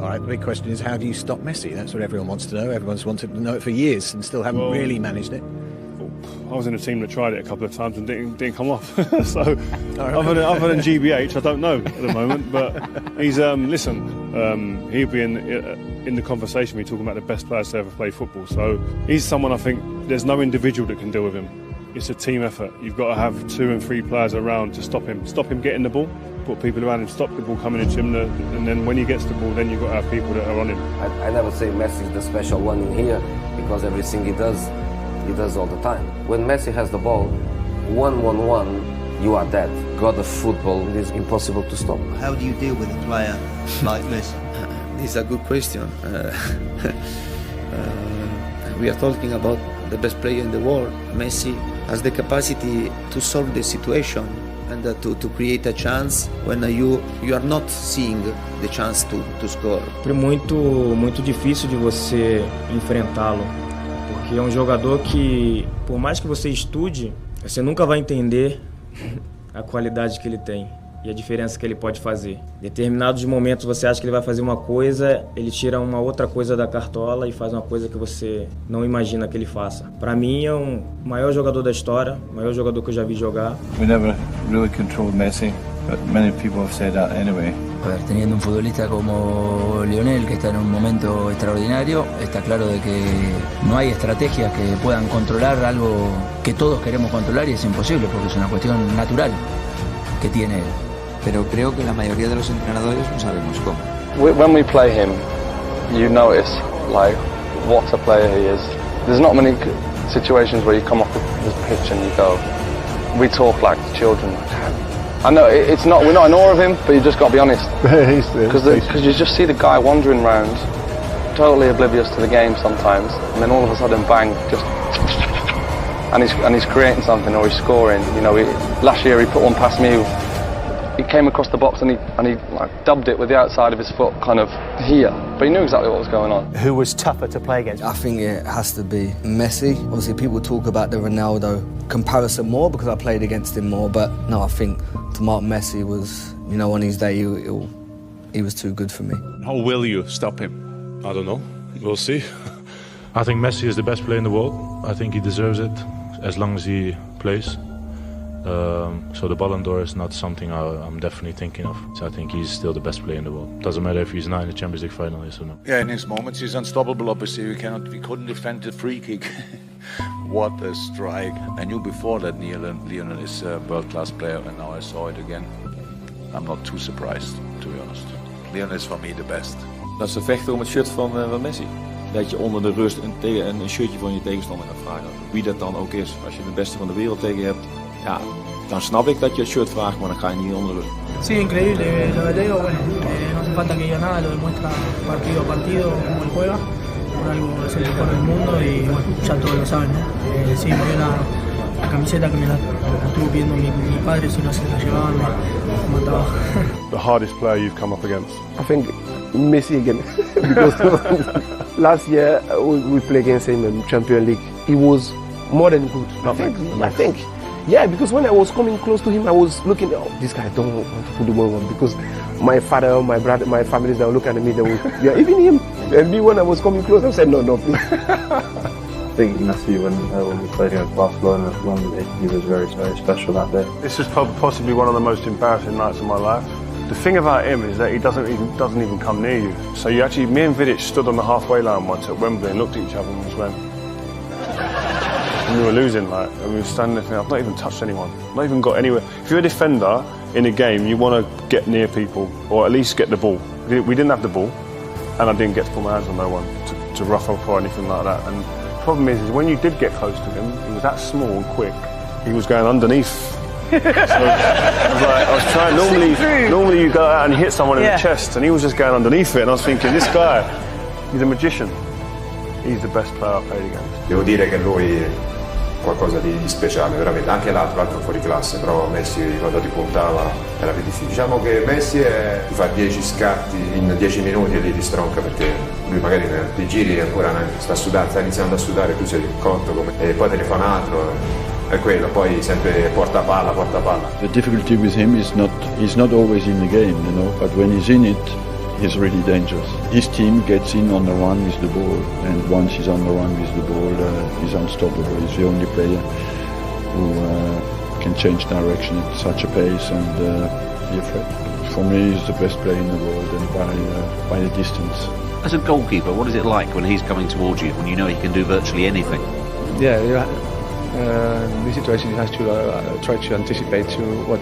All right, the big question is, how do you stop Messi? That's what everyone wants to know. Everyone's wanted to know it for years and still haven't really managed it. I was in a team that tried it a couple of times and didn't come off. So other than GBH, I don't know at the moment. But he's he'll be in the conversation. We're talking about the best players to ever play football. So he's someone I think there's no individual that can deal with him. It's a team effort. You've got to have 2 and 3 players around to stop him getting the ball. Put people around him, stop the ball coming into him, and then when he gets the ball, then you've got to have people that are on him. I never say Messi is the special one in here because everything he does all the time. When Messi has the ball, 1-1-1, you are dead. God of football, it is impossible to stop. How do you deal with a player like Messi? This is a good question. We are talking about the best player in the world. Messi has the capacity to solve the situation and to create a chance when you are not seeing the chance to score. É muito difícil de você enfrentá-lo. Porque é um jogador que, por mais que você estude, você nunca vai entender a qualidade que ele tem e a diferença que ele pode fazer. Em determinados momentos você acha que ele vai fazer uma coisa, ele tira uma outra coisa da cartola e faz uma coisa que você não imagina que ele faça. Para mim é o maior jogador da história, o maior jogador que eu já vi jogar. We never really controlled Messi, but many people have said that anyway. A ver, teniendo un futbolista como Lionel, que está en un momento extraordinario, está claro de que no hay estrategias que puedan controlar algo que todos queremos controlar y es imposible porque es una cuestión natural que tiene él. Pero creo que la mayoría de los entrenadores no sabemos cómo. When we play him, you notice like what a player he is. There's not many situations where you come off the pitch and you go, we talk like children. I know it's not. We're not in awe of him, but you just got to be honest. Because you just see the guy wandering around, totally oblivious to the game sometimes, and then all of a sudden, bang! And he's creating something or he's scoring. You know, last year he put one past me. He came across the box and he like dubbed it with the outside of his foot, kind of here. But he knew exactly what was going on. Who was tougher to play against? I think it has to be Messi. Obviously, people talk about the Ronaldo comparison more because I played against him more. But no, I think to mark Messi was, you know, on his day, he was too good for me. How will you stop him? I don't know. We'll see. I think Messi is the best player in the world. I think he deserves it as long as he plays. So the Ballon d'Or is not something I'm definitely thinking of. So I think he's still the best player in the world. Doesn't matter if he's not in the Champions League final, yes or no. Yeah, in his moments he's unstoppable. Obviously, we couldn't defend the free kick. What a strike! I knew before that Lionel is a world-class player, and now I saw it again. I'm not too surprised, to be honest. Lionel is for me the best. Dat ze vechten om het shirt van Messi. Dat je onder de rust een shirtje van je tegenstander gaat vragen. Wie dat dan ook is. Als je de beste van de wereld tegen je hebt, ja, dan snap ik dat je het shirt vraagt, maar dan ga je niet onder de rust. Sí, increíble. Lo de Leo, bueno, no hace falta que diga nada, lo demuestra partido a partido cómo él juega. Por algo es el mejor del mundo y bueno, ya todos lo saben, ¿no? Sí, me dio la camiseta que me la estuvo pidiendo mi padre, si no se la llevaban, me mataba. The hardest player you've come up against? I think Messi again. Because last year we played against him in Champions League. He was more than good. I think. Yeah, because when I was coming close to him, I was looking, oh, this guy don't want to put the ball on, because my father, my brother, my families, they were looking at me, they would, yeah, even him. And me, when I was coming close, I said, no, please. I think Messi, when we played against Barcelona, he was very, very special that day. This is possibly one of the most embarrassing nights of my life. The thing about him is that he doesn't even come near you. So me and Vidic stood on the halfway line once at Wembley and looked at each other and just went. And we were losing, and we were standing there thinking, I've not even touched anyone, not even got anywhere. If you're a defender in a game, you want to get near people, or at least get the ball. We didn't have the ball, and I didn't get to put my hands on no one to rough up or anything like that. And the problem is when you did get close to him, he was that small and quick, he was going underneath. So I was trying, normally you go out and hit someone in the chest, and he was just going underneath it, and I was thinking, this guy, he's a magician. He's the best player I've played against. Devo dire che lui qualcosa di speciale, veramente, anche l'altro fuori classe, però Messi quando ti puntava era più difficile. Diciamo che Messi ti fa 10 scatti in 10 minuti e lì ti stronca, perché lui magari ti giri e ancora sta iniziando a sudare, tu sei cotto e poi te ne fa un altro, è quello, poi sempre porta palla. The difficulty with him is he's not always in the game, you know, but when he's in it, he's really dangerous. His team gets in on the run with the ball, and once he's on the run with the ball, he's unstoppable. He's the only player who can change direction at such a pace and be a threat. For me, he's the best player in the world, and by a distance. As a goalkeeper, what is it like when he's coming towards you, when you know he can do virtually anything? Yeah, in this situation he has to try to anticipate to what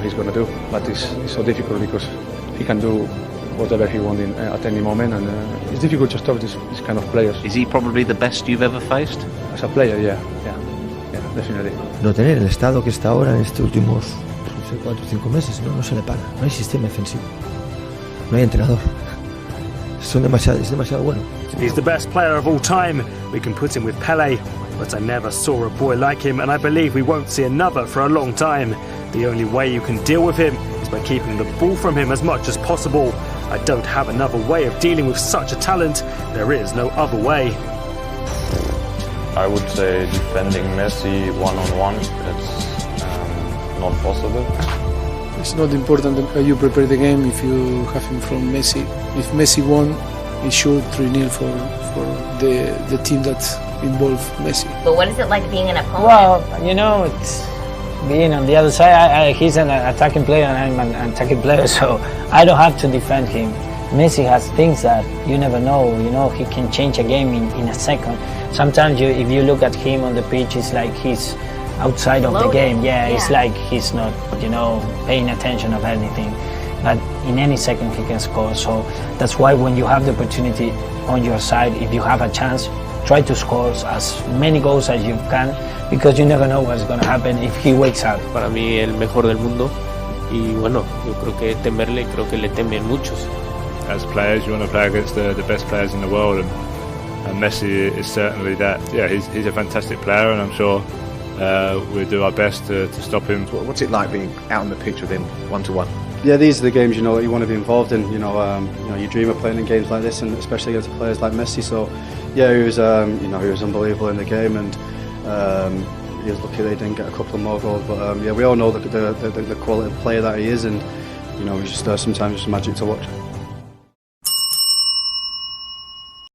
he's going to do, but it's so difficult because he can do whatever he wants at any moment, and it's difficult to stop this kind of players. Is he probably the best you've ever faced? As a player, yeah, definitely. No tener el estado que está ahora en estos últimos 4 o 5 meses, no se le para, no hay sistema defensivo, no hay entrenador. Es demasiado bueno. He's the best player of all time. We can put him with Pele, but I never saw a boy like him, and I believe we won't see another for a long time. The only way you can deal with him is by keeping the ball from him as much as possible. I don't have another way of dealing with such a talent. There is no other way. I would say defending Messi one-on-one, it's not possible. It's not important how you prepare the game if you have him from Messi. If Messi won, it's sure 3-0 for the team that involved Messi. But what is it like being an opponent? Well, you know, it's being on the other side. He's an attacking player and I'm an attacking player, so I don't have to defend him. Messi has things that you never know. You know, he can change a game in a second. Sometimes if you look at him on the pitch, it's like he's outside of the game. Yeah, it's like he's not, paying attention of anything. But in any second he can score. So that's why when you have the opportunity on your side, if you have a chance, try to score as many goals as you can, because you never know what's going to happen if he wakes up. Para mí el mejor del mundo y bueno, yo creo que temerle, creo que le temen muchos. As players, you want to play against the best players in the world, and Messi is certainly that. Yeah, he's a fantastic player, and I'm sure we'll do our best to stop him. What's it like being out on the pitch with him, one-to-one? Yeah, these are the games that you want to be involved in. You dream of playing in games like this, and especially against players like Messi. So, yeah, he was unbelievable in the game, and he was lucky they didn't get a couple of more goals. But yeah, we all know the quality of player that he is, and he's just sometimes just magic to watch.